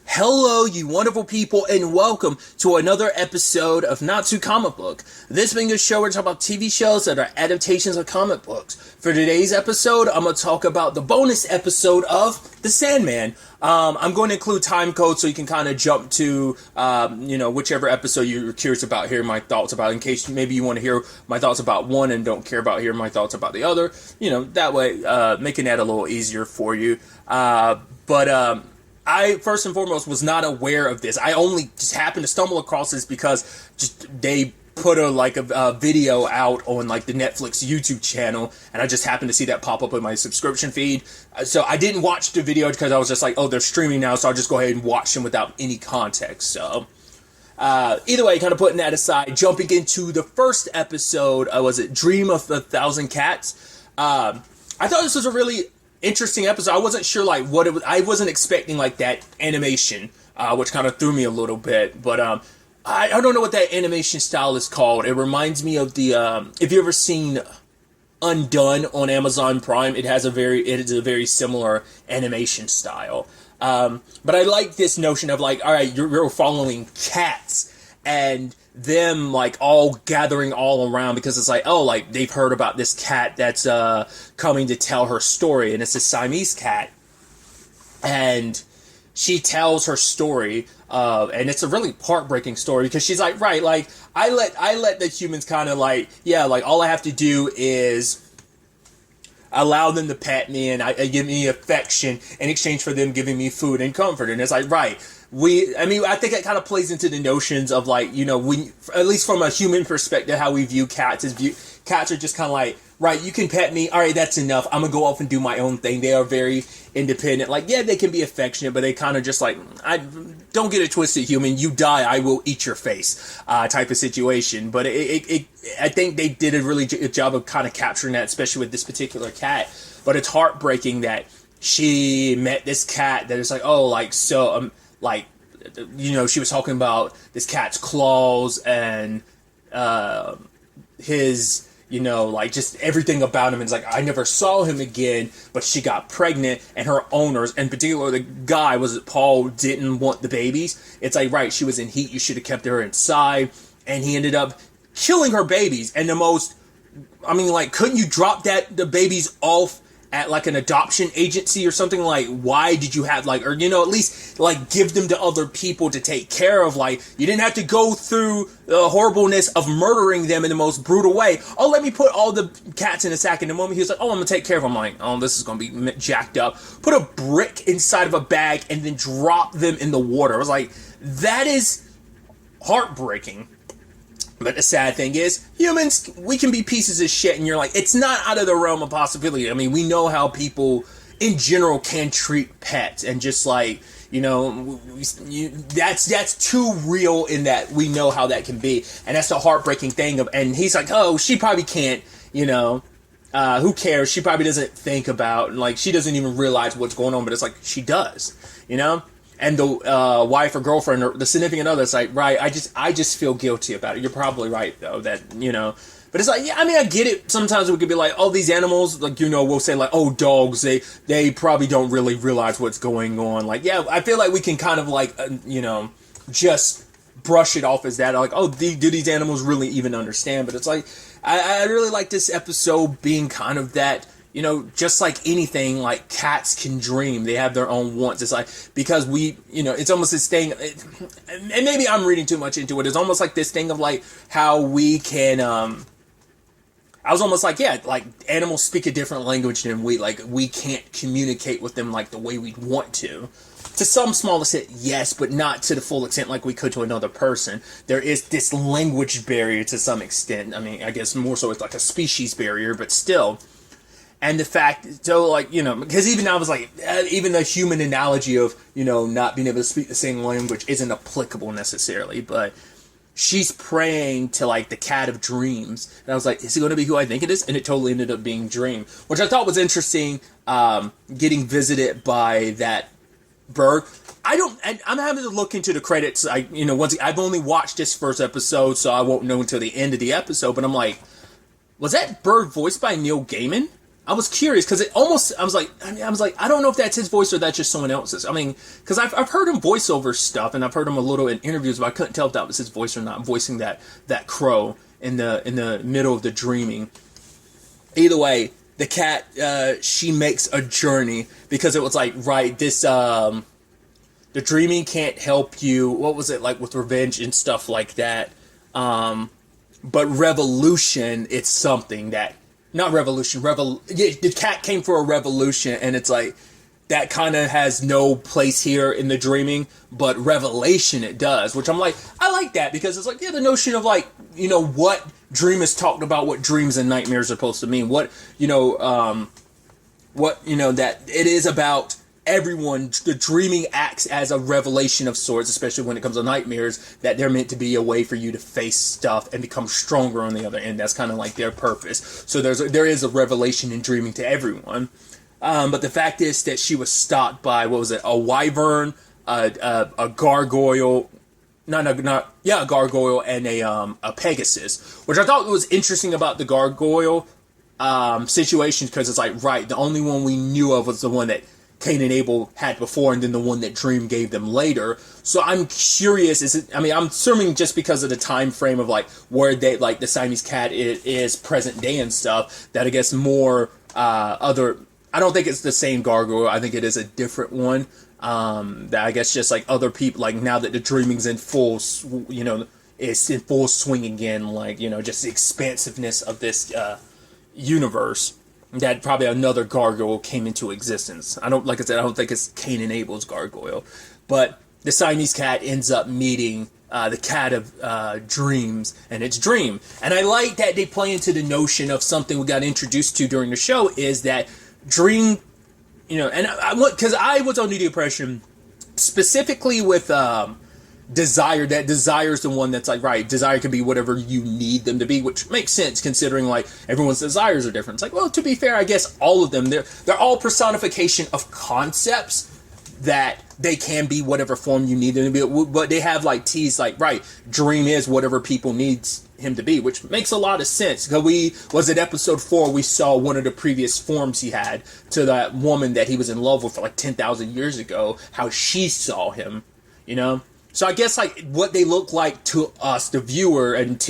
Hello, you wonderful people, and welcome to another episode of Not Too Comic Book. This being a show where we talk about TV shows that are adaptations of comic books. For today's episode, I'm going to talk about the bonus episode of The Sandman. I'm going to include time codes so you can kind of jump to, whichever episode you're curious about, hearing my thoughts about, in case maybe you want to hear my thoughts about one and don't care about hearing my thoughts about the other. That way, making that a little easier for you. I, first and foremost, was not aware of this. I only just happened to stumble across this because they put a video out on the Netflix YouTube channel, and I just happened to see that pop up in my subscription feed. So I didn't watch the video because I was just like, oh, they're streaming now, so I'll just go ahead and watch them without any context. So either way, kind of putting that aside, jumping into the first episode, was it Dream of a Thousand Cats? I thought this was a really interesting episode. I wasn't sure what it was. I wasn't expecting that animation, which kind of threw me a little bit. But I don't know what that animation style is called. It reminds me of the if you ever seen Undone on Amazon Prime, it is a very similar animation style. But I like this notion of all right, you're following cats and them all gathering all around because it's they've heard about this cat that's coming to tell her story, and it's a Siamese cat, and she tells her story, and it's a really heartbreaking story because she's I let the humans kind of all I have to do is allow them to pet me and give me affection in exchange for them giving me food and comfort. And it's right. I think it kind of plays into the notions of at least from a human perspective, how we view cats cats are just kind of right, you can pet me. All right, that's enough. I'm going to go off and do my own thing. They are very independent. They can be affectionate, but they kind of just I don't get it twisted, human. You die, I will eat your face type of situation. But I think they did a really good job of kind of capturing that, especially with this particular cat. But it's heartbreaking that she met this cat that is she was talking about this cat's claws and his, just everything about him. And it's I never saw him again, but she got pregnant, and her owners, in particular the guy, was it Paul, didn't want the babies. It's right, she was in heat, you should have kept her inside, and he ended up killing her babies. And couldn't you drop the babies off at an adoption agency or something? Why did you have at least give them to other people to take care of? You didn't have to go through the horribleness of murdering them in the most brutal way. Oh, let me put all the cats in a sack. In the moment he was oh, I'm gonna take care of them, oh, this is gonna be jacked up. Put a brick inside of a bag and then drop them in the water. I was that is heartbreaking. But the sad thing is, humans, we can be pieces of shit, and you're it's not out of the realm of possibility. We know how people in general can treat pets, and just that's too real in that we know how that can be, and that's the heartbreaking thing and he's oh, she probably can't, who cares? She probably doesn't think about, she doesn't even realize what's going on, but it's she does, And the wife or girlfriend or the significant other, it's right, I just feel guilty about it. You're probably right, though, that, But it's I get it. Sometimes we could be oh, these animals, we'll say, oh, dogs, they probably don't really realize what's going on. I feel we can kind of, just brush it off as that. Oh, do these animals really even understand? But it's I really like this episode being kind of that, just like anything, cats can dream. They have their own wants. It's because we, it's almost this thing, and maybe I'm reading too much into it. It's almost this thing of how we can, I was almost animals speak a different language than we, we can't communicate with them the way we'd want to. To some small extent, yes, but not to the full extent we could to another person. There is this language barrier to some extent. I guess more so it's a species barrier, but still. And the fact, so because even I was even the human analogy of, not being able to speak the same language isn't applicable necessarily, but she's praying to the cat of dreams. And I was is it going to be who I think it is? And it totally ended up being Dream, which I thought was interesting, getting visited by that bird. I'm having to look into the credits. I've only watched this first episode, so I won't know until the end of the episode, but I'm was that bird voiced by Neil Gaiman? I was curious because I was like, I don't know if that's his voice or that's just someone else's. I mean, because I've heard him voiceover stuff and I've heard him a little in interviews, but I couldn't tell if that was his voice or not, voicing that crow in the middle of the dreaming. Either way, the cat, she makes a journey because it was like, right, this, the dreaming can't help you. What was it like with revenge and stuff like that? But revolution, it's something that, not revolution, the cat came for a revolution, and it's like, that kind of has no place here in the dreaming, but revelation it does, which I'm like, I like that, because it's like, yeah, the notion of like, you know, what dream is talked about, what dreams and nightmares are supposed to mean, that it is about everyone. The dreaming acts as a revelation of sorts, especially when it comes to nightmares, that they're meant to be a way for you to face stuff and become stronger on the other end. That's kind of like their purpose. So there is a revelation in dreaming to everyone. But the fact is that she was stalked by, what was it, a wyvern, a gargoyle, a gargoyle, and a Pegasus, which I thought was interesting about the gargoyle situation, because it's like, right, the only one we knew of was the one that Cain and Abel had before, and then the one that Dream gave them later. So I'm curious, I'm assuming just because of the time frame of like where they, like the Siamese cat is present day and stuff, that I guess more I don't think it's the same gargoyle. I think it is a different one. That I guess just like other people, like now that the dreaming's in full, it's in full swing again, like, just the expansiveness of this universe, that probably another gargoyle came into existence. Like I said, I don't think it's Cain and Abel's gargoyle, but the Siamese cat ends up meeting the cat of dreams, and it's Dream. And I like that they play into the notion of something we got introduced to during the show, is that Dream, and because I was under the impression, specifically with Desire, that Desire's the one that's like, right, Desire can be whatever you need them to be, which makes sense considering like everyone's desires are different. It's like, well, to be fair, I guess all of them, they're all personification of concepts that they can be whatever form you need them to be, but they have like teased like, right, Dream is whatever people needs him to be, which makes a lot of sense. Because episode 4, we saw one of the previous forms he had to that woman that he was in love with for like 10,000 years ago, how she saw him, So I guess like what they look like to us, the viewer, and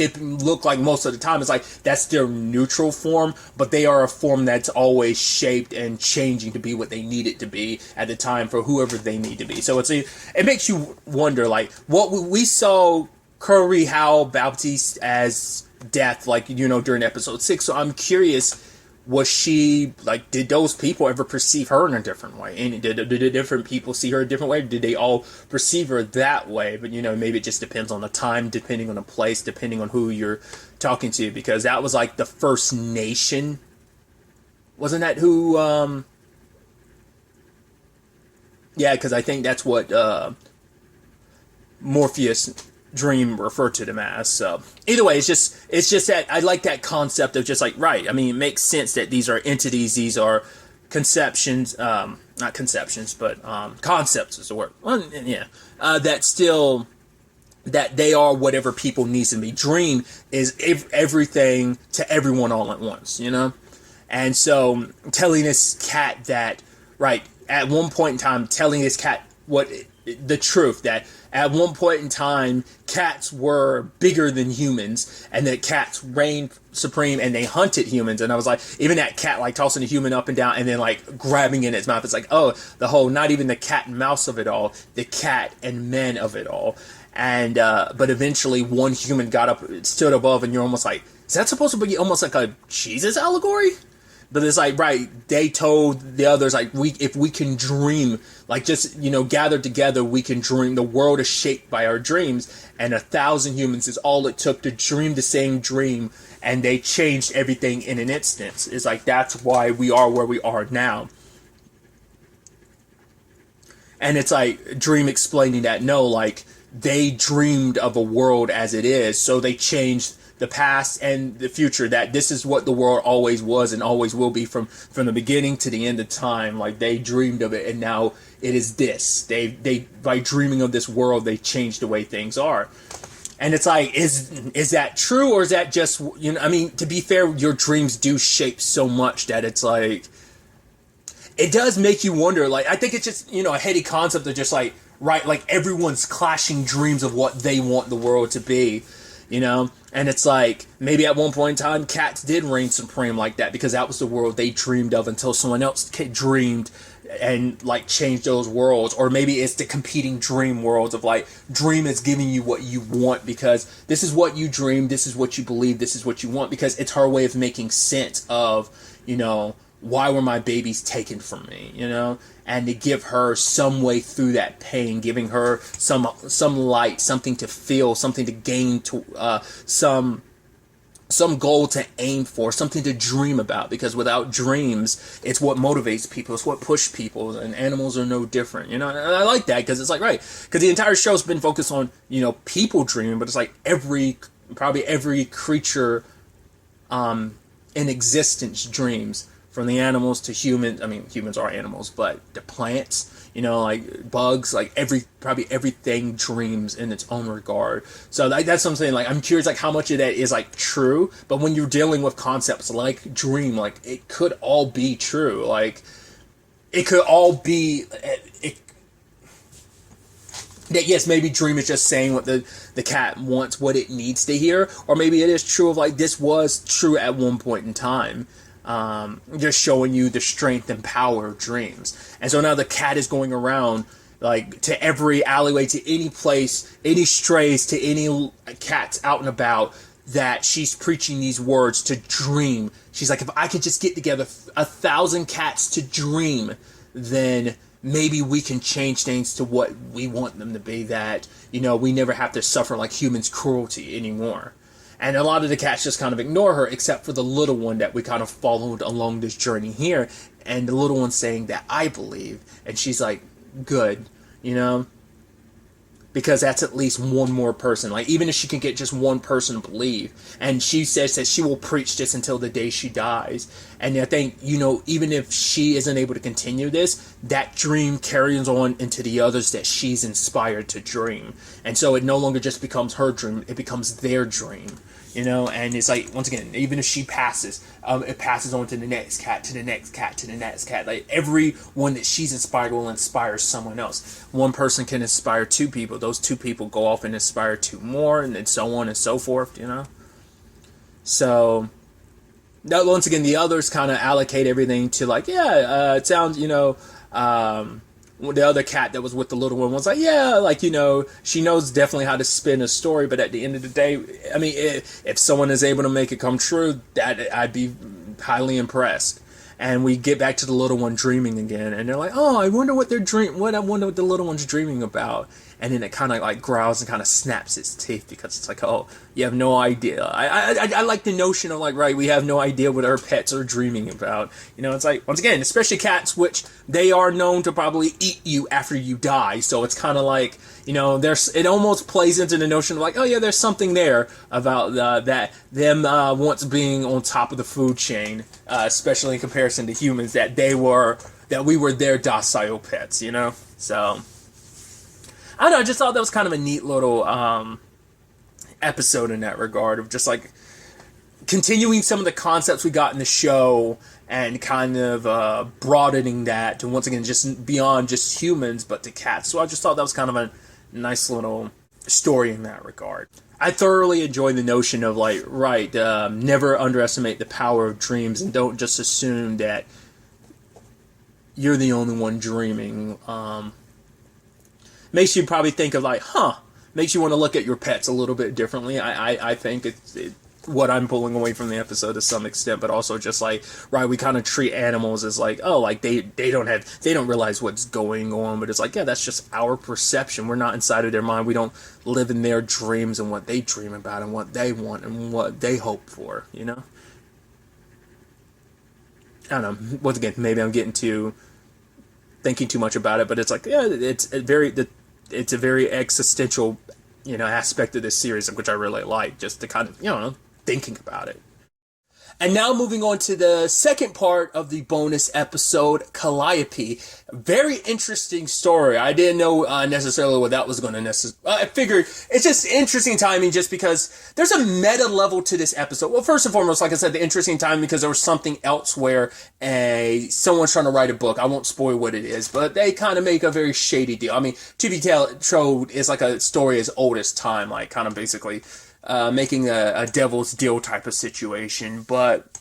look like most of the time is like that's their neutral form, but they are a form that's always shaped and changing to be what they need it to be at the time for whoever they need to be. So it makes you wonder, like, what we saw Curry Hal Baptiste as Death, like, during episode 6. So I'm curious, was she, like, did those people ever perceive her in a different way? And did different people see her a different way? Did they all perceive her that way? But, maybe it just depends on the time, depending on the place, depending on who you're talking to. Because that was, like, the First Nation. Wasn't that who, Yeah, because I think that's what, Morpheus Dream referred to them as. So either way, it's just that I like that concept of just like, right, I mean, it makes sense that these are entities, these are conceptions, not conceptions, but concepts is the word. Well, yeah, that they are whatever people needs to be. Dream is everything to everyone all at once, and so telling this cat that, right, at one point in time, telling this cat the truth, that at one point in time, cats were bigger than humans, and that cats reigned supreme, and they hunted humans. And I was like, even that cat, like, tossing a human up and down, and then, like, grabbing in its mouth. It's like, oh, the whole, not even the cat and mouse of it all, the cat and men of it all. And, but eventually one human got up, stood above, and you're almost like, is that supposed to be almost like a Jesus allegory? But it's like, right, they told the others, like, if we can dream, like, just, gathered together, we can dream. The world is shaped by our dreams, and 1,000 humans is all it took to dream the same dream, and they changed everything in an instant. It's like, that's why we are where we are now. And it's like, Dream explaining that, no, like, they dreamed of a world as it is, so they changed the past and the future, that this is what the world always was and always will be from the beginning to the end of time. Like, they dreamed of it, and now it is this. They by dreaming of this world, they changed the way things are. And it's like, is that true, or is that just, you know, I mean, to be fair, your dreams do shape so much that it's like, it does make you wonder. Like, I think it's just, you know, a heady concept of just like, right, like everyone's clashing dreams of what they want the world to be, you know? And it's like, maybe at one point in time, cats did reign supreme like that because that was the world they dreamed of until someone else dreamed and like changed those worlds. Or maybe it's the competing dream worlds of like, dream is giving you what you want because this is what you dream, this is what you believe, this is what you want, because it's her way of making sense of, you know, why were my babies taken from me, you know? And to give her some way through that pain, giving her some light, something to feel, something to gain, to some goal to aim for, something to dream about. Because without dreams, it's what motivates people, it's what pushes people, and animals are no different, you know? And I like that because it's like, right, because the entire show's been focused on, you know, people dreaming, but it's like probably every creature in existence dreams. From the animals to humans, I mean, humans are animals, but the plants, you know, like bugs, like probably everything dreams in its own regard. So that's what I'm saying. Like, I'm curious, like, how much of that is like true. But when you're dealing with concepts like dream, like, it could all be true. Like, it could all be that, yes, maybe dream is just saying what the cat wants, what it needs to hear, or maybe it is true of like this was true at one point in time. Just showing you the strength and power of dreams. And so now the cat is going around like to every alleyway, to any place, any strays, to any cats out and about, that she's preaching these words to dream. She's like, if I could just get together 1,000 cats to dream, then maybe we can change things to what we want them to be, that, you know, we never have to suffer like humans' cruelty anymore. And a lot of the cats just kind of ignore her, except for the little one that we kind of followed along this journey here. And the little one saying that I believe. And she's like, good, you know? Because that's at least one more person. Like, even if she can get just one person to believe. And she says that she will preach this until the day she dies. And I think, you know, even if she isn't able to continue this, that dream carries on into the others that she's inspired to dream. And so it no longer just becomes her dream, it becomes their dream. You know, and it's like, once again, even if she passes, it passes on to the next cat, to the next cat, to the next cat. Like, every one that she's inspired will inspire someone else. One person can inspire 2 people. Those 2 people go off and inspire 2 more, and then so on and so forth, you know? So, now, once again, the others kind of allocate everything to, like, it sounds, you know, the other cat that was with the little one was like, yeah, like, you know, she knows definitely how to spin a story, but at the end of the day, I mean, if someone is able to make it come true, that I'd be highly impressed. And we get back to the little one dreaming again, and they're like, oh, I wonder what I wonder what the little one's dreaming about. And then it kind of like growls and kind of snaps its teeth because it's like, oh, you have no idea. I like the notion of like, right, we have no idea what our pets are dreaming about. You know, it's like, once again, especially cats, which they are known to probably eat you after you die. So it's kind of like, you know, it almost plays into the notion of like, oh yeah, there's something there about that them once being on top of the food chain, especially in comparison to humans, that we were their docile pets, you know? So I don't know, I just thought that was kind of a neat little episode in that regard, of just like continuing some of the concepts we got in the show and kind of broadening that to, once again, just beyond just humans, but to cats. So I just thought that was kind of a nice little story in that regard. I thoroughly enjoy the notion of like, right, never underestimate the power of dreams, and don't just assume that you're the only one dreaming. Makes you probably think of like, makes you want to look at your pets a little bit differently. I think it's what I'm pulling away from the episode to some extent, but also just like, right, we kind of treat animals as like, oh, like they don't realize what's going on, but it's like, yeah, that's just our perception. We're not inside of their mind. We don't live in their dreams and what they dream about and what they want and what they hope for, you know? I don't know. Once again, maybe I'm getting thinking too much about it, but it's like, yeah, it's a very existential, you know, aspect of this series, which I really like, just to kind of, you know, thinking about it. And now moving on to the second part of the bonus episode, Calliope. Very interesting story. I didn't know necessarily what that was going to necessarily... I figured it's just interesting timing just because there's a meta level to this episode. Well, first and foremost, like I said, the interesting timing because there was something else where someone's trying to write a book. I won't spoil what it is, but they kind of make a very shady deal. I mean, to be told is like a story as old as time, like kind of basically... making a devil's deal type of situation. But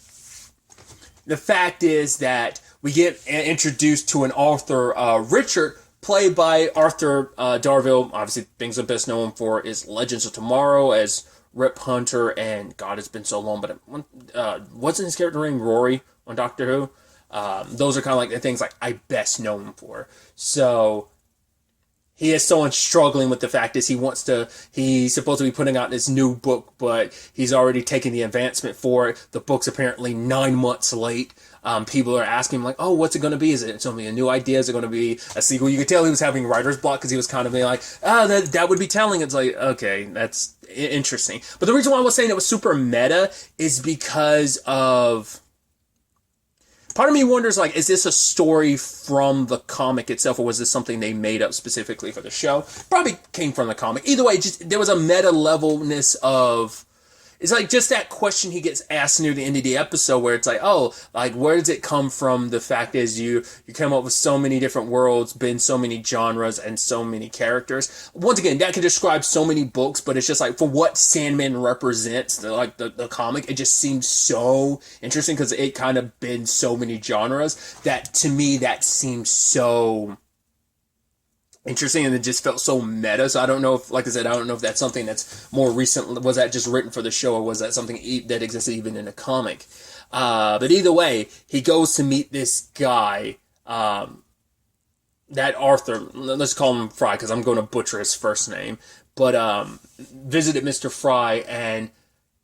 the fact is that we get introduced to an author, Richard, played by Arthur Darvill. Obviously, things I'm best known for is Legends of Tomorrow as Rip Hunter, and God, it's been so long, but wasn't his character named Rory on Doctor Who? Those are kind of like the things like I best know him for. So... he is someone struggling with the fact is he's supposed to be putting out this new book, but he's already taken the advancement for it. The book's apparently 9 months late. People are asking him like, oh, what's it going to be? Is it going to be a new idea? Is it going to be a sequel? You could tell he was having writer's block because he was kind of being like, that would be telling. It's like, okay, that's interesting. But the reason why I was saying it was super meta is because of... part of me wonders, like, is this a story from the comic itself, or was this something they made up specifically for the show? Probably came from the comic. Either way, just there was a meta levelness of... it's like just that question he gets asked near the end of the episode where it's like, oh, like, where does it come from? The fact is you come up with so many different worlds, been so many genres and so many characters. Once again, that can describe so many books, but it's just like for what Sandman represents, the comic, it just seems so interesting because it kind of been so many genres that to me that seems so... interesting, and it just felt so meta. So I don't know if, like I said, I don't know if that's something that's more recent. Was that just written for the show, or was that something that existed even in a comic? But either way, he goes to meet this guy, that Arthur. Let's call him Fry because I'm going to butcher his first name. But visited Mr. Fry, and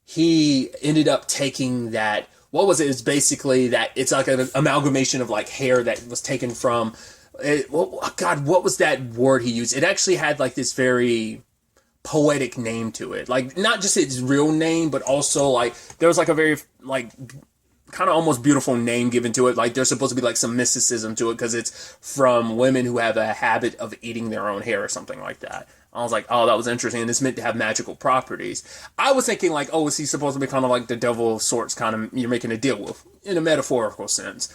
he ended up taking that. What was it? It's basically that it's like an amalgamation of like hair that was taken from. God, what was that word he used? It actually had like this very poetic name to it. Like not just its real name, but also like there was like a very like kind of almost beautiful name given to it. Like there's supposed to be like some mysticism to it because it's from women who have a habit of eating their own hair or something like that. I was like, oh, that was interesting. And it's meant to have magical properties. I was thinking like, oh, is he supposed to be kind of like the devil of sorts, kind of you're making a deal with, in a metaphorical sense.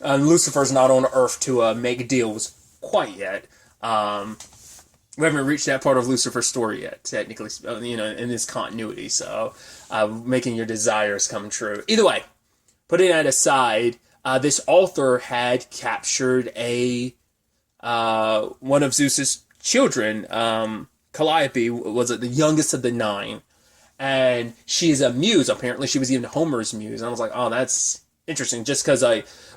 Lucifer's not on Earth to make deals quite yet. We haven't reached that part of Lucifer's story yet, technically, in this continuity. So making your desires come true. Either way, putting that aside, this author had captured one of Zeus's children. Calliope was the youngest of the 9, and she's a muse. Apparently, she was even Homer's muse. And I was like, oh, that's interesting. Just because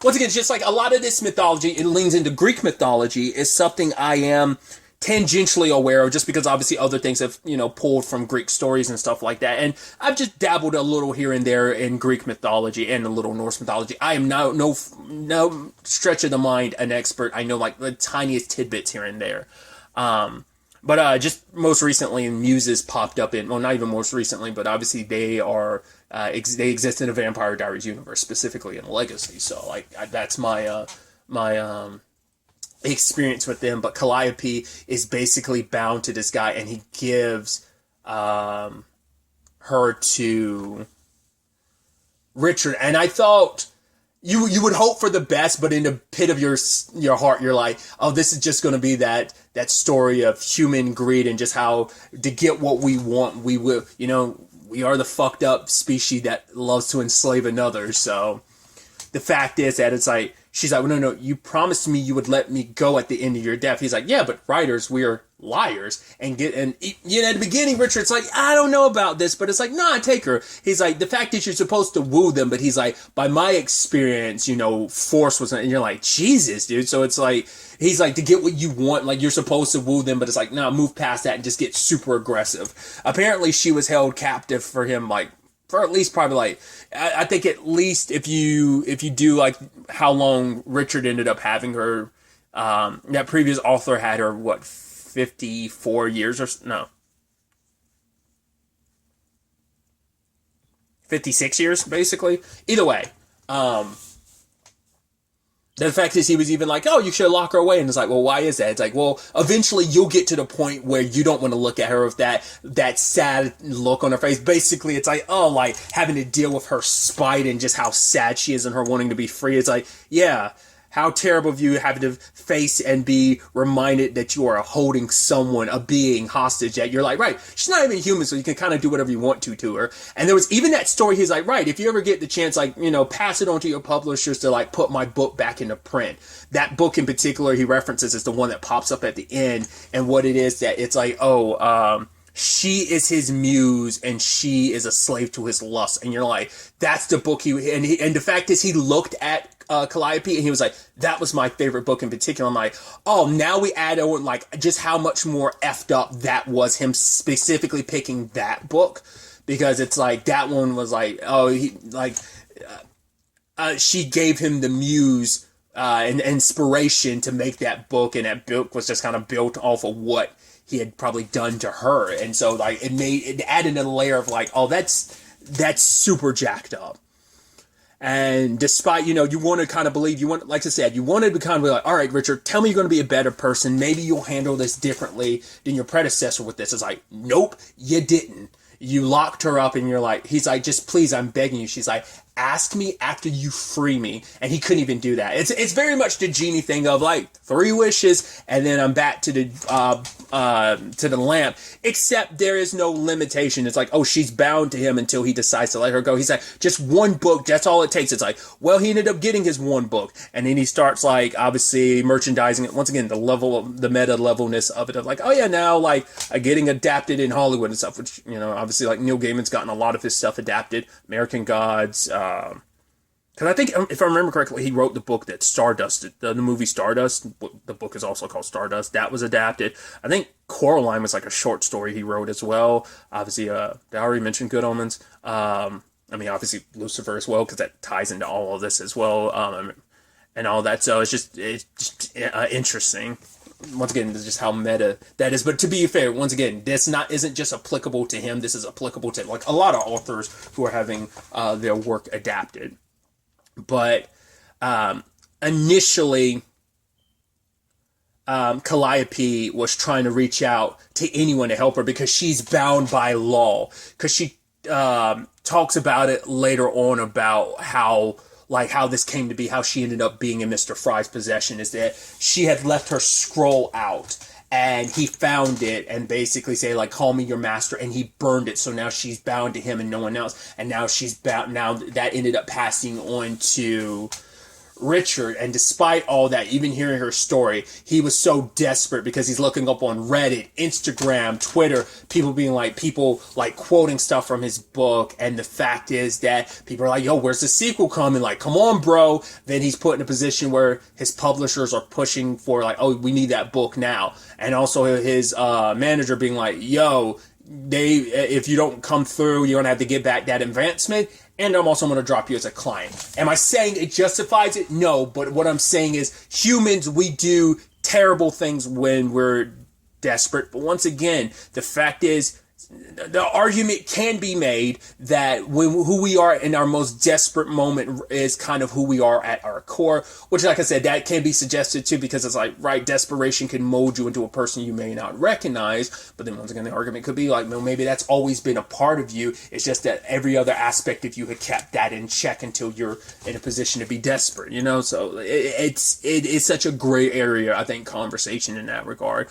once again, just like a lot of this mythology, it leans into Greek mythology, is something I am tangentially aware of, just because obviously other things have pulled from Greek stories and stuff like that, and I've just dabbled a little here and there in Greek mythology and a little Norse mythology. I am no stretch of the mind an expert. I know like the tiniest tidbits here and there. But just most recently, Muses popped up in, well, not even most recently, but obviously they are, they exist in a Vampire Diaries universe, specifically in Legacy. So, like, that's my experience with them. But Calliope is basically bound to this guy, and he gives, her to Richard. And I thought, you would hope for the best, but in the pit of your heart, you're like, oh, this is just going to be that story of human greed and just how to get what we want, we will, we are the fucked up species that loves to enslave another. So the fact is that it's like, she's like, well, no, you promised me you would let me go at the end of your death. He's like, yeah, but writers, we are liars. And at the beginning, Richard's like, I don't know about this, but it's like, nah, take her. He's like, the fact is you're supposed to woo them, but he's like, by my experience, force was, and you're like, Jesus, dude. So it's like, he's like, to get what you want, like, you're supposed to woo them, but it's like, nah, move past that and just get super aggressive. Apparently, she was held captive for him, like, for at least probably like, I think at least if you do like how long Richard ended up having her, that previous author had her, 54 years or no, 56 years, basically. Either way, the fact is he was even like, oh, you should lock her away. And it's like, well, why is that? It's like, well, eventually you'll get to the point where you don't want to look at her with that sad look on her face. Basically, it's like, oh, like having to deal with her spite and just how sad she is and her wanting to be free. It's like, yeah, how terrible of you having to face and be reminded that you are holding someone, a being hostage, that you're like, right, she's not even human, so you can kind of do whatever you want to her. And there was even that story, he's like, right, if you ever get the chance, like, you know, pass it on to your publishers to like put my book back into print. That book in particular he references is the one that pops up at the end, and what it is that it's like, she is his muse and she is a slave to his lust. And you're like, that's the book and the fact is he looked at Calliope and he was like, that was my favorite book in particular. I'm like, oh, now we add on like just how much more effed up that was, him specifically picking that book, because it's like that one was like, oh, he like she gave him the muse and inspiration to make that book, and that book was just kind of built off of what he had probably done to her. And so like it added a layer of like, oh, that's super jacked up. And despite, you know, you want to kind of believe, you want, like I said, you wanted to kind of be like, all right, Richard, tell me you're going to be a better person. Maybe you'll handle this differently than your predecessor with this. It's like, nope, you didn't. You locked her up and you're like, he's like, just please, I'm begging you. She's like, ask me after you free me. And he couldn't even do that. It's very much the genie thing of like 3 wishes and then I'm back to the lamp, except there is no limitation. It's like, oh, she's bound to him until he decides to let her go. He's like, just one book, that's all it takes. It's like, well, he ended up getting his one book, and then he starts like obviously merchandising it. Once again, the level of the meta levelness of it, of like, oh yeah, now like getting adapted in Hollywood and stuff, which, you know, obviously like Neil Gaiman's gotten a lot of his stuff adapted. American Gods, because I think, if I remember correctly, he wrote the book that Stardust, the movie Stardust, the book is also called Stardust, that was adapted. I think Coraline was like a short story he wrote as well. Obviously, did I already mention Good Omens? I mean, obviously Lucifer as well, because that ties into all of this as well, and all that. So it's just interesting. Once again, this is just how meta that is. But to be fair, once again, this isn't just applicable to him. This is applicable to like a lot of authors who are having their work adapted. But initially, Calliope was trying to reach out to anyone to help her because she's bound by law. Because she talks about it later on about how this came to be, how she ended up being in Mr. Fry's possession, is that she had left her scroll out and he found it and basically say like, call me your master, and he burned it. So now she's bound to him and no one else. And now she's bound. Now that ended up passing on to Richard. And despite all that, even hearing her story, he was so desperate because he's looking up on Reddit, Instagram, Twitter, people quoting stuff from his book. And the fact is that people are like, yo, where's the sequel coming? Like, come on, bro. Then he's put in a position where his publishers are pushing for like, oh, we need that book now. And also his manager being like, yo, if you don't come through, you're going to have to give back that advancement. And I'm also going to drop you as a client. Am I saying it justifies it? No, but what I'm saying is humans, we do terrible things when we're desperate. But once again, the fact is, the argument can be made that who we are in our most desperate moment is kind of who we are at our core, which, like I said, that can be suggested too, because it's like, right, desperation can mold you into a person you may not recognize. But then once again, the argument could be like, well, maybe that's always been a part of you. It's just that every other aspect of you had kept that in check until you're in a position to be desperate, you know? So it's such a gray area, I think, conversation in that regard.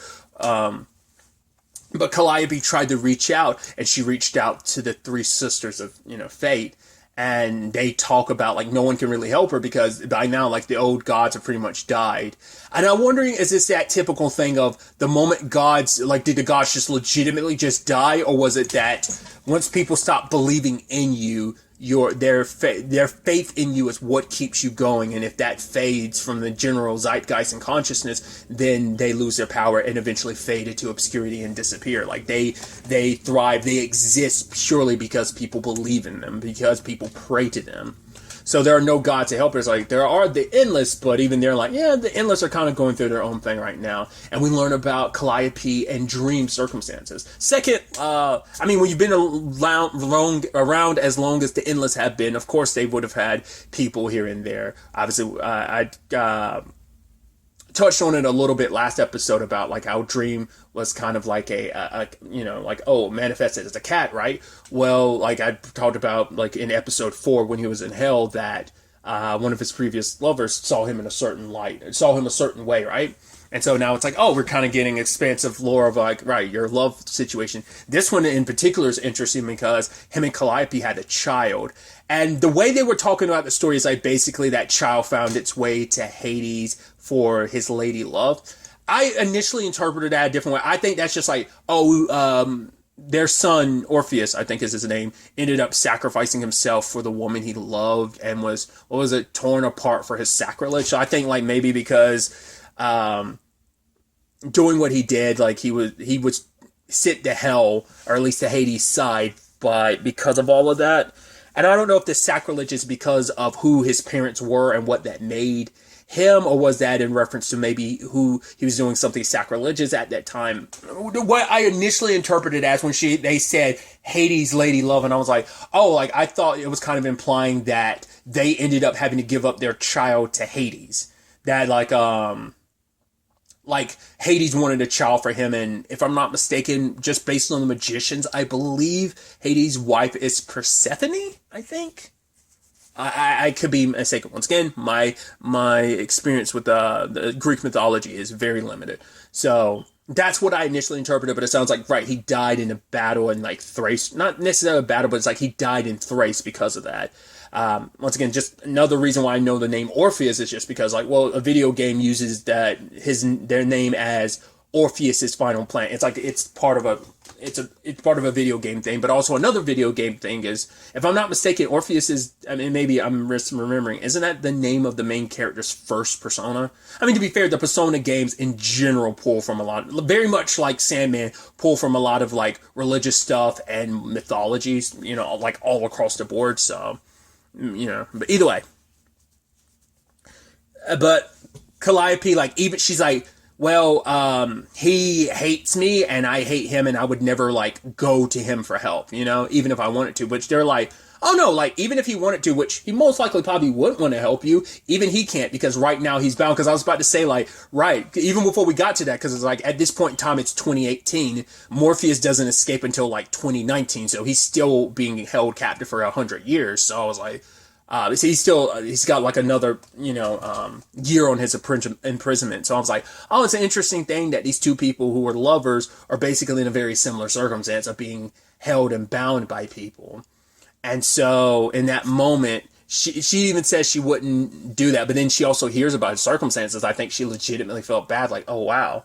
But Calliope tried to reach out, and she reached out to the 3 sisters of, fate, and they talk about, like, no one can really help her because by now, like, the old gods have pretty much died. And I'm wondering, is this that typical thing of the moment gods, like, did the gods just legitimately just die, or was it that once people stop believing in you, their faith in you is what keeps you going, and if that fades from the general zeitgeist and consciousness, then they lose their power and eventually fade into obscurity and disappear. Like they thrive, they exist purely because people believe in them, because people pray to them. So there are no gods to help her. It's like, there are the Endless, but even they're like, yeah, the Endless are kind of going through their own thing right now. And we learn about Calliope and Dream circumstances. Second, when you've been around as long as the Endless have been, of course they would have had people here and there. Obviously, I touched on it a little bit last episode about like how Dream was kind of like manifested as a cat, right? Well, like I talked about like in episode 4 when he was in hell that one of his previous lovers saw him in a certain light, saw him a certain way, right? And so now it's like, oh, we're kind of getting expansive lore of like, right, your love situation. This one in particular is interesting because him and Calliope had a child. And the way they were talking about the story is like basically that child found its way to Hades for his lady love. I initially interpreted that a different way. I think that's just like, their son, Orpheus, I think is his name, ended up sacrificing himself for the woman he loved and was, torn apart for his sacrilege. So I think like maybe because doing what he did, like he would sit to hell, or at least the Hades side, but because of all of that. And I don't know if the sacrilege is because of who his parents were and what that made him, or was that in reference to maybe who he was doing something sacrilegious at that time. What I initially interpreted as when they said Hades lady love, and I was like, oh, like I thought it was kind of implying that they ended up having to give up their child to Hades. That like Hades wanted a child for him, and if I'm not mistaken, just based on the magicians, I believe Hades' wife is Persephone, I think. I could be mistaken. Once again, my experience with the Greek mythology is very limited. So that's what I initially interpreted, but it sounds like, right, he died in a battle in like Thrace. Not necessarily a battle, but it's like he died in Thrace because of that. Once again, just another reason why I know the name Orpheus is just because, like, well, a video game uses their name as Orpheus's final planet. It's like it's part of a video game thing, but also another video game thing is, if I'm not mistaken, Orpheus is, I mean, maybe I'm misremembering, isn't that the name of the main character's first persona? I mean, to be fair, the Persona games in general pull from a lot, very much like Sandman, pull from a lot of like religious stuff and mythologies, like all across the board. So, but either way. But Calliope, like, even she's like, well, he hates me and I hate him, and I would never like go to him for help, even if I wanted to, which they're like, oh no, like even if he wanted to, which he most likely probably wouldn't want to help you, even he can't, because right now he's bound. Because I was about to say, like, right, even before we got to that, because it's like at this point in time, it's 2018, Morpheus doesn't escape until like 2019, so he's still being held captive for 100 years. So I was like, so he's got like another, year on his imprisonment. So I was like, oh, it's an interesting thing that these two people who were lovers are basically in a very similar circumstance of being held and bound by people. And so in that moment, she even says she wouldn't do that, but then she also hears about his circumstances. I think she legitimately felt bad, like, oh, wow.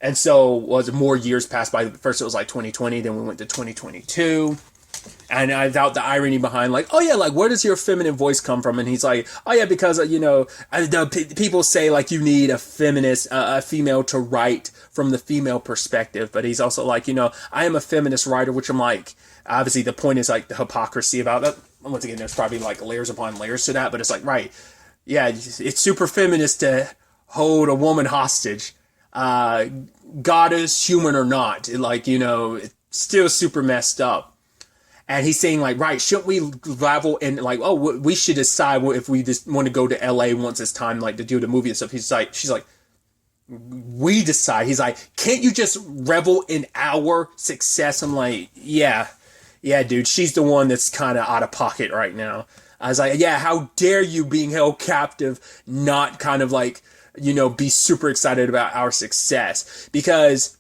And so more years passed by. First it was like 2020, then we went to 2022. And I doubt the irony behind, like, oh yeah, like, where does your feminine voice come from? And he's like, oh yeah, because, people say, like, you need a feminist, a female to write from the female perspective. But he's also like, I am a feminist writer, which I'm like, obviously the point is like the hypocrisy about that. Once again, there's probably like layers upon layers to that, but it's like, right, yeah, it's super feminist to hold a woman hostage, goddess, human or not. It's still super messed up. And he's saying, like, right, shouldn't we rival and, like, oh, we should decide if we just want to go to LA once it's time, like, to do the movie and stuff. She's like, we decide. He's like, can't you just revel in our success? I'm like, yeah, dude, she's the one that's kind of out of pocket right now. I was like, yeah, how dare you, being held captive, not kind of like, be super excited about our success, because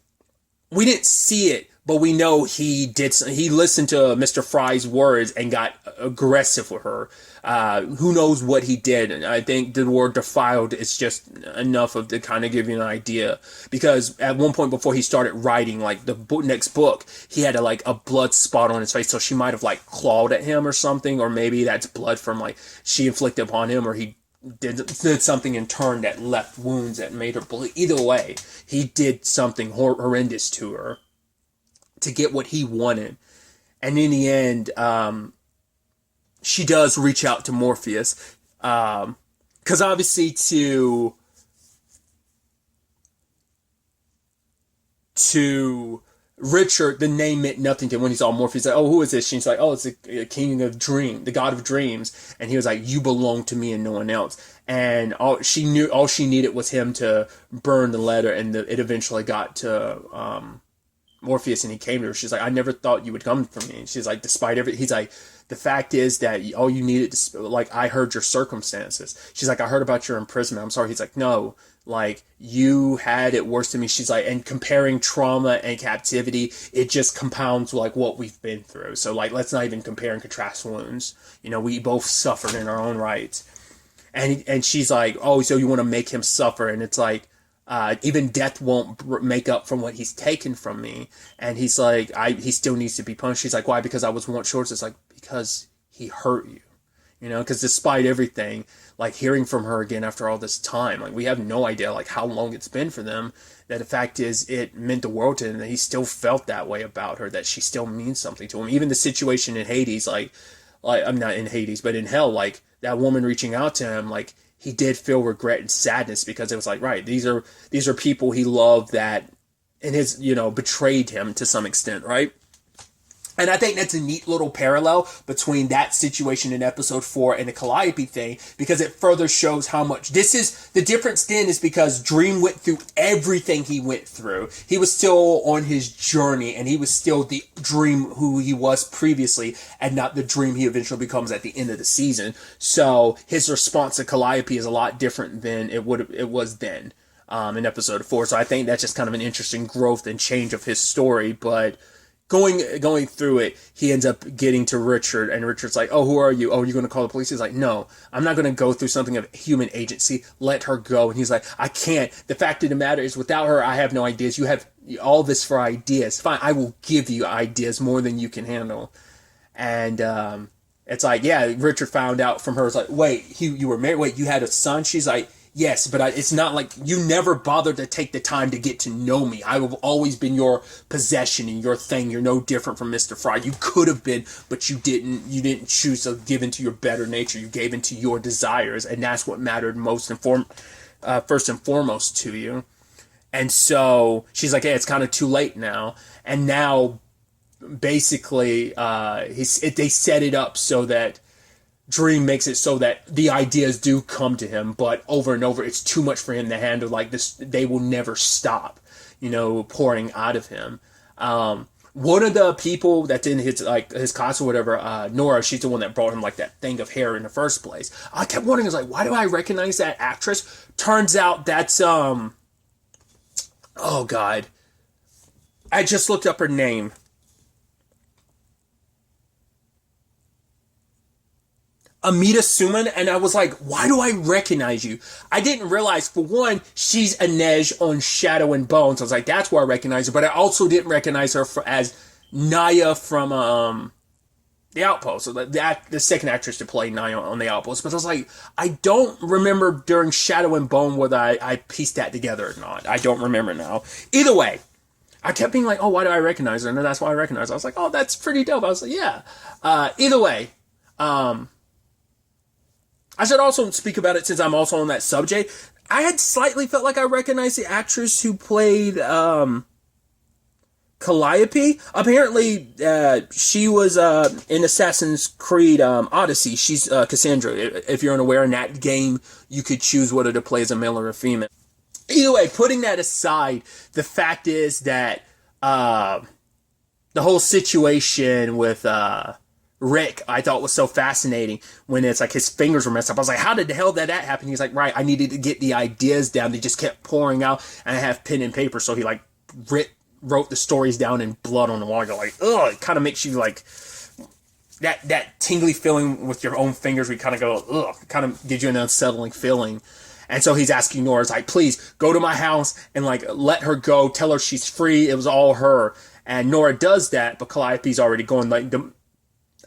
we didn't see it. But we know he listened to Mr. Fry's words and got aggressive with her. Who knows what he did? And I think the word defiled is just enough to kind of give you an idea. Because at one point before he started writing, like, the next book, he had a blood spot on his face. So she might have, like, clawed at him or something. Or maybe that's blood from, like, she inflicted upon him, or he did something in turn that left wounds that made her bleed. Either way, he did something horrendous to her to get what he wanted. And in the end, she does reach out to Morpheus. Because obviously to Richard, the name meant nothing to him when he saw Morpheus. He's like, oh, who is this? She's like, oh, it's the king of dream, the god of dreams. And he was like, you belong to me and no one else. And all she needed was him to burn the letter, and it eventually got to Morpheus, and he came to her. She's like, I never thought you would come for me. And she's like, despite everything, he's like, the fact is that all you needed to, like, I heard your circumstances. She's like, I heard about your imprisonment. I'm sorry. He's like, no, like, you had it worse than me. She's like, and comparing trauma and captivity, it just compounds like what we've been through. So like, let's not even compare and contrast wounds. You know, we both suffered in our own right. And she's like, oh, so you want to make him suffer? And it's like, even death won't make up from what he's taken from me. And he's like, he still needs to be punished. She's like, why? Because I was once short. It's like, because he hurt you, you know, because despite everything, like hearing from her again after all this time, like we have no idea like how long it's been for them, that the fact is it meant the world to him, that he still felt that way about her, that she still means something to him. Even the situation in Hades, like I'm not in Hades, but in hell, like that woman reaching out to him, like he did feel regret and sadness, because it was like, right, these are people he loved that, and his, you know, betrayed him to some extent, right? And I think that's a neat little parallel between that situation in episode 4 and the Calliope thing, because it further shows how much this is the difference. Then is because Dream went through everything he went through. He was still on his journey, and he was still the Dream who he was previously, and not the Dream he eventually becomes at the end of the season. So his response to Calliope is a lot different than it was then in episode 4. So I think that's just kind of an interesting growth and change of his story, but. Going through it, he ends up getting to Richard, and Richard's like, oh, who are you? Oh, you're going to call the police? He's like, no, I'm not going to go through something of human agency. Let her go. And he's like, I can't. The fact of the matter is, without her, I have no ideas. You have all this for ideas. Fine, I will give you ideas more than you can handle. And it's like, yeah, Richard found out from her. It's like, wait, you were married? Wait, you had a son? She's like, yes, but it's not like you never bothered to take the time to get to know me. I've always been your possession and your thing. You're no different from Mr. Fry. You could have been, but you didn't. You didn't choose to give into your better nature. You gave into your desires, and that's what mattered most and first and foremost to you. And so she's like, hey, it's kind of too late now. And now, basically, they set it up so that Dream makes it so that the ideas do come to him, but over and over, it's too much for him to handle. Like this, they will never stop, you know, pouring out of him. One of the people that's in his class or whatever, Nora, she's the one that brought him like that thing of hair in the first place. I kept wondering, like, why do I recognize that actress? Turns out that's oh God, I just looked up her name. Amita Suman, and I was like, why do I recognize you? I didn't realize, for one, she's Inej on Shadow and Bones. I was like, that's where I recognize her, but I also didn't recognize her as Naya from The Outpost, so the second actress to play Naya on The Outpost. But I was like, I don't remember during Shadow and Bone whether I pieced that together or not. I don't remember now. Either way, I kept being like, oh, why do I recognize her? And that's why I recognize her. I was like, oh, that's pretty dope. I was like, yeah. Either way, I should also speak about it since I'm also on that subject. I had slightly felt like I recognized the actress who played Calliope. Apparently, she was in Assassin's Creed Odyssey. She's Cassandra. If you're unaware, in that game, you could choose whether to play as a male or a female. Either way, putting that aside, the fact is that the whole situation with Rick, I thought was so fascinating when it's like his fingers were messed up. I was like, how did the hell did that happen? He's like, right, I needed to get the ideas down. They just kept pouring out, and I have pen and paper. So he like wrote the stories down in blood on the wall. You're like, ugh, it kind of makes you like that tingly feeling with your own fingers. We kind of go, ugh, it kind of gives you an unsettling feeling. And so he's asking Nora, it's like, please go to my house and like let her go. Tell her she's free. It was all her. And Nora does that, but Calliope's already going. Like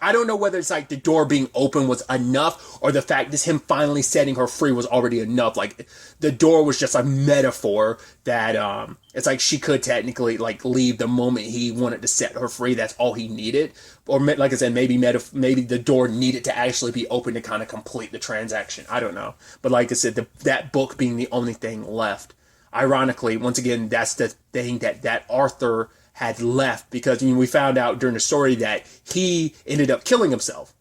I don't know whether it's like the door being open was enough, or the fact is him finally setting her free was already enough. Like the door was just a metaphor that it's like she could technically like leave the moment he wanted to set her free. That's all he needed. Or like I said, maybe the door needed to actually be open to kind of complete the transaction. I don't know. But like I said, that book being the only thing left. Ironically, once again, that's the thing that Arthur had left, because we found out during the story that he ended up killing himself,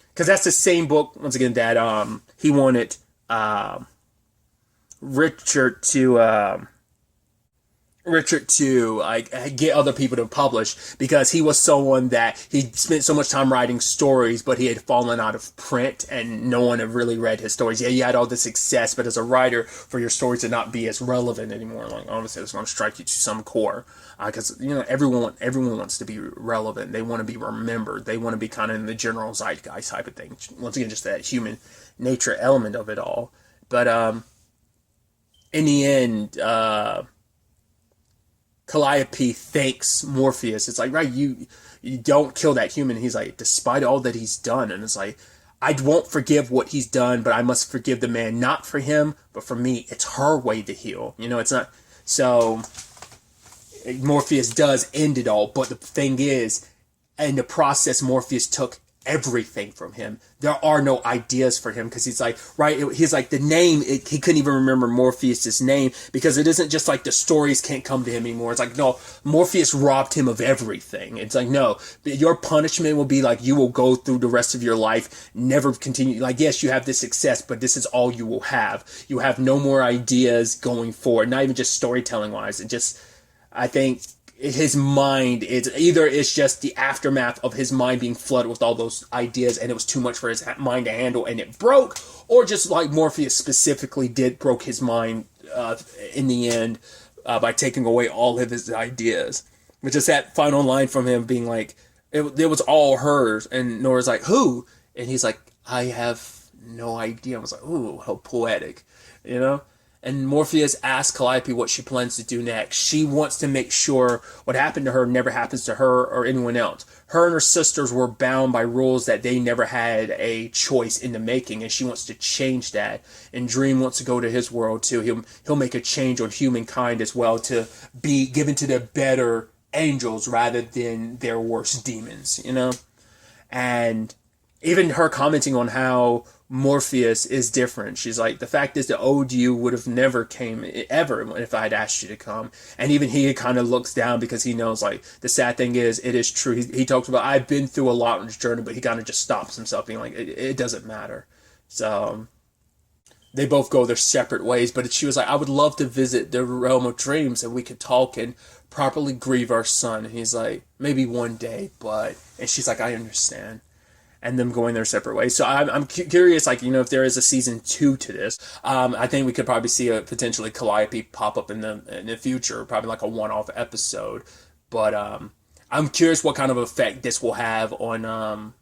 because that's the same book once again that he wanted Richard to like get other people to publish, because he was someone that he spent so much time writing stories, but he had fallen out of print and no one had really read his stories. Yeah, you had all this success, but as a writer, for your stories to not be as relevant anymore, like obviously it's going to strike you to some core, because everyone wants to be relevant. They want to be remembered. They want to be kind of in the general zeitgeist type of thing. Once again, just that human nature element of it all. But in the end, Calliope thanks Morpheus. It's like, right, you don't kill that human. He's like, despite all that he's done. And it's like, I won't forgive what he's done, but I must forgive the man, not for him, but for me. It's her way to heal. It's not. So Morpheus does end it all. But the thing is, in the process, Morpheus took everything from him. There are no ideas for him, because he's like, right, he's like the name, he couldn't even remember Morpheus's name, because it isn't just like the stories can't come to him anymore. It's like, no, Morpheus robbed him of everything. It's like, no, your punishment will be like, you will go through the rest of your life, never continue, like, yes, you have this success, but this is all you will have. You have no more ideas going forward, not even just storytelling wise. It just, I think his mind is either it's just the aftermath of his mind being flooded with all those ideas and it was too much for his mind to handle and it broke, or just like Morpheus specifically broke his mind in the end by taking away all of his ideas. But just that final line from him being like, it was all hers, and Nora's like, who? And he's like, I have no idea. I was like, ooh, how poetic, And Morpheus asks Calliope what she plans to do next. She wants to make sure what happened to her never happens to her or anyone else. Her and her sisters were bound by rules that they never had a choice in the making, and she wants to change that. And Dream wants to go to his world too. He'll make a change on humankind as well, to be given to the better angels rather than their worst demons, And even her commenting on how Morpheus is different. She's like, the fact is the old you would have never came ever if I had asked you to come. And even he kind of looks down, because he knows, like, the sad thing is, it is true. He talks about, I've been through a lot on this journey, but he kind of just stops himself being like, it doesn't matter. So they both go their separate ways, but she was like, I would love to visit the realm of dreams and we could talk and properly grieve our son. And he's like, maybe one day, and she's like, I understand. And them going their separate ways. So I'm curious, like, if there is a season 2 to this. I think we could probably see a potentially Calliope pop up in the future, probably like a one-off episode. But I'm curious what kind of effect this will have on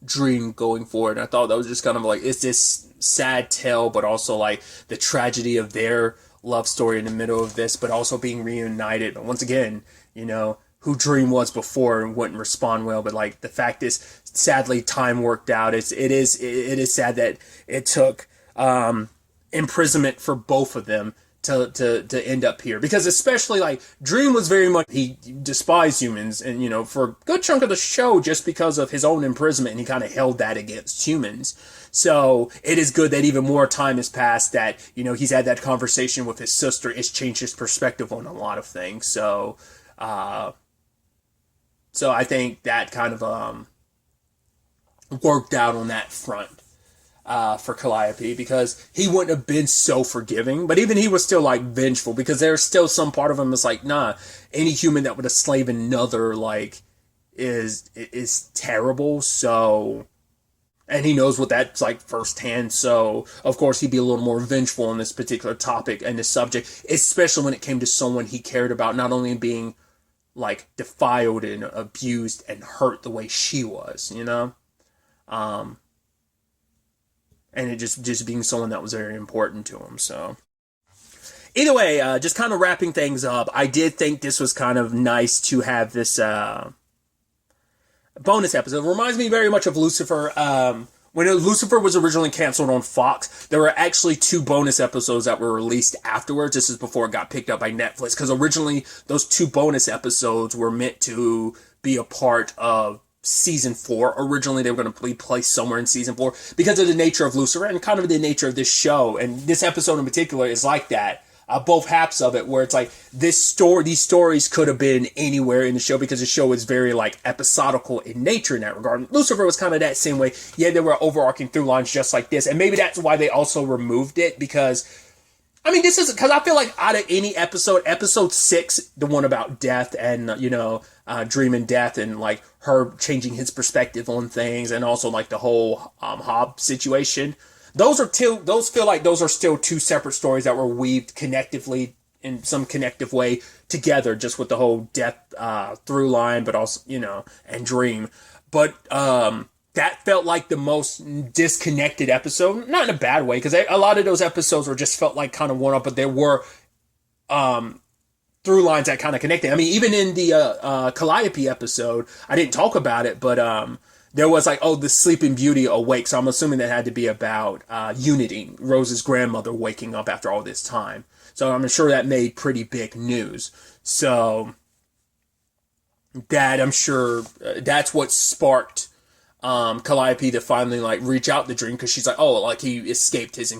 Dream going forward. And I thought that was just kind of like, it's this sad tale, but also like the tragedy of their love story in the middle of this, but also being reunited. But once again, who Dream was before and wouldn't respond well, but like the fact is, sadly, time worked out. It is sad that it took imprisonment for both of them to end up here, because especially like Dream was very much, he despised humans, and for a good chunk of the show, just because of his own imprisonment, and he kind of held that against humans. So it is good that even more time has passed, that he's had that conversation with his sister. It's changed his perspective on a lot of things. So I think that kind of worked out on that front for Calliope, because he wouldn't have been so forgiving, but even he was still like vengeful, because there's still some part of him that's like, nah, any human that would enslave another like is terrible. So, and he knows what that's like firsthand. So of course he'd be a little more vengeful on this particular topic and this subject, especially when it came to someone he cared about, not only being like defiled and abused and hurt the way she was, and it just being someone that was very important to him. So either way, just kind of wrapping things up, I did think this was kind of nice to have this bonus episode. It reminds me very much of Lucifer. When Lucifer was originally canceled on Fox, there were actually 2 bonus episodes that were released afterwards. This is before it got picked up by Netflix, because originally those 2 bonus episodes were meant to be a part of season 4. Originally, they were going to be placed somewhere in season 4 because of the nature of Lucifer and kind of the nature of this show. And this episode in particular is like that. Both halves of it, where it's like these stories could have been anywhere in the show, because the show is very like episodical in nature in that regard. Lucifer was kind of that same way. Yeah, there were overarching through lines just like this, and maybe that's why they also removed it, because I mean, this is because I feel like out of any episode 6, the one about death and dream and death, and like her changing his perspective on things, and also like the whole Hob situation. Those feel like those are still 2 separate stories that were weaved connectively in some connective way together, just with the whole death through line, but also, and dream. But that felt like the most disconnected episode, not in a bad way, because a lot of those episodes were just felt like kind of one up, but there were through lines that kind of connected. I mean, even in the Calliope episode, I didn't talk about it, but there was like, the Sleeping Beauty awake. So I'm assuming that had to be about Unity, Rose's grandmother, waking up after all this time. So I'm sure that made pretty big news. So that, I'm sure, that's what sparked Calliope to finally like reach out to Dream, because she's like, like he escaped his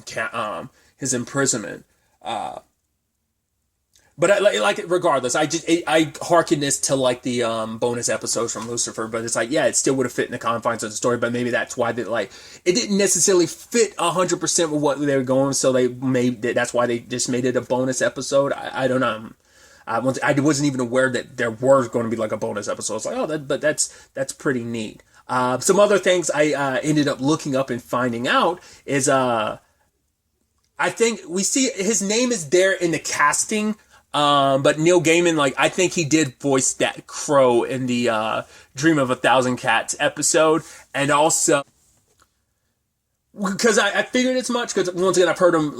imprisonment. But regardless, I hearken this to like the bonus episodes from Lucifer, but it's like, yeah, it still would have fit in the confines of the story, but maybe that's why it didn't necessarily fit 100% with what they were going, so that's why they just made it a bonus episode. I don't know. I wasn't even aware that there were going to be like a bonus episode. It's like, but that's pretty neat. Some other things I ended up looking up and finding out is I think we see his name is there in the casting. But Neil Gaiman, I think he did voice that crow in the Dream of a Thousand Cats episode, and also because I figured as much, because once again I've heard him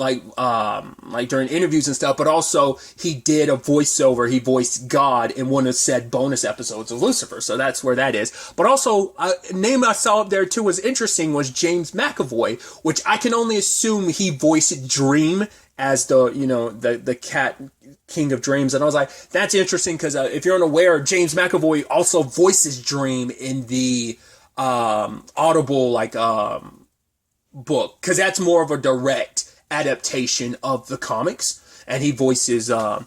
during interviews and stuff, but also he did a voiceover. He voiced God in one of said bonus episodes of Lucifer, so that's where that is. But also, a name I saw up there too was interesting, was James McAvoy, which I can only assume he voiced Dream as the cat king of dreams. And I was like, that's interesting, because if you're unaware, James McAvoy also voices Dream in the Audible book, because that's more of a direct adaptation of the comics, and he voices Dream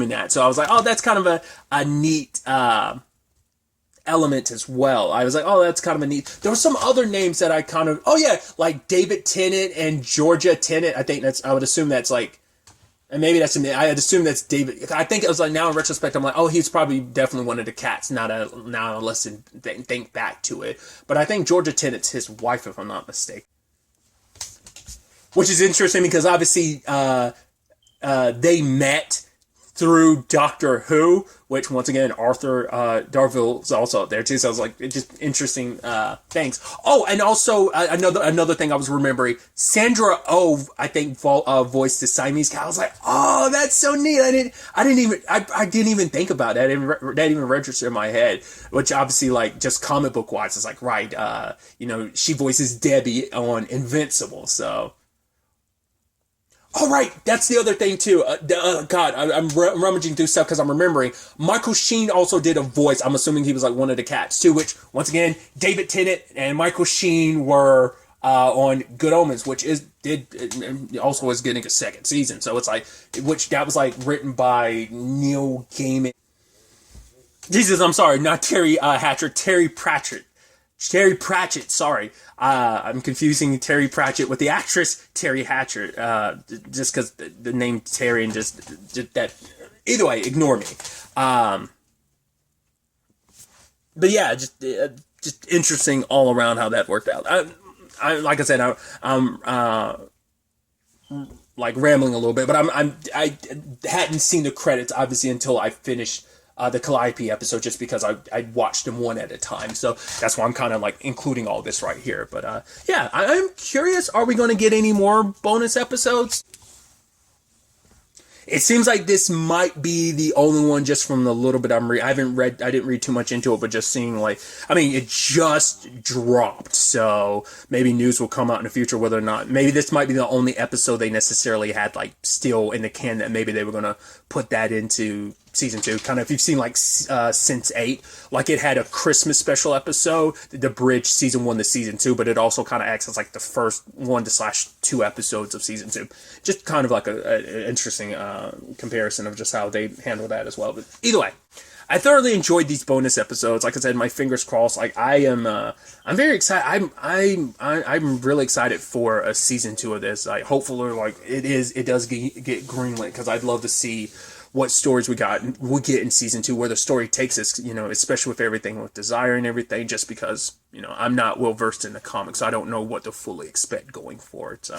in that. So I was like, that's kind of a neat element as well. I was like, that's kind of a neat. There were some other names that I kind of, like David Tennant and Georgia Tennant. I would assume that's like, and maybe that's, I'd assume that's David. I think it was like, now in retrospect, I'm like, he's probably definitely one of the cats. Now unless think back to it. But I think Georgia Tennant's his wife, if I'm not mistaken. Which is interesting, because obviously they met through Doctor Who, which once again Arthur Darvill is also up there too. So I was like, it's just interesting things. And also another thing I was remembering, Sandra Oh, I think voiced the Siamese cat. I was like, that's so neat. I didn't even think about that. That didn't even register in my head. Which obviously, like, just comic book wise, it's like, right, she voices Debbie on Invincible. So. All right, that's the other thing too. God, I'm rummaging through stuff because I'm remembering. Michael Sheen also did a voice. I'm assuming he was like one of the cats too. Which, once again, David Tennant and Michael Sheen were on Good Omens, which also is getting a second season. So it's like, that was like written by Neil Gaiman. Jesus, I'm sorry, not Terry Hatcher, Terry Pratchett. Terry Pratchett, sorry. I'm confusing Terry Pratchett with the actress Terry Hatcher, just because the name Terry and just that. Either way, ignore me. But yeah, just interesting all around how that worked out. I like I said, I'm like rambling a little bit, but I hadn't seen the credits obviously until I finished the Calliope episode, just because I watched them one at a time. So that's why I'm kind of like including all this right here. But yeah, I'm curious, are we going to get any more bonus episodes? It seems like this might be the only one, just from the little bit I didn't read too much into it, but just seeing it just dropped. So maybe news will come out in the future whether or not, maybe this might be the only episode they necessarily had still in the can, that maybe they were going to put that into season 2. Kind of, if you've seen Sense8, it had a Christmas special episode to bridge season 1 to season 2, but it also kind of acts as the first 1-2 episodes of season 2. Just kind of an interesting comparison of just how they handle that as well. But either way, I thoroughly enjoyed these bonus episodes. Like I said, my fingers crossed. I'm very excited. I'm really excited for a season 2 of this. Hopefully, it does get greenlit, because I'd love to see what stories we get in season 2, where the story takes us, especially with everything with Desire and everything, just because, I'm not well versed in the comics, so I don't know what to fully expect going forward. So,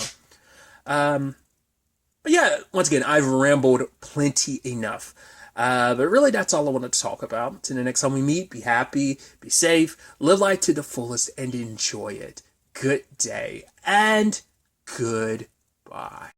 but yeah, once again, I've rambled plenty enough. But really, that's all I wanted to talk about. Until the next time we meet, be happy, be safe, live life to the fullest, and enjoy it. Good day, and goodbye.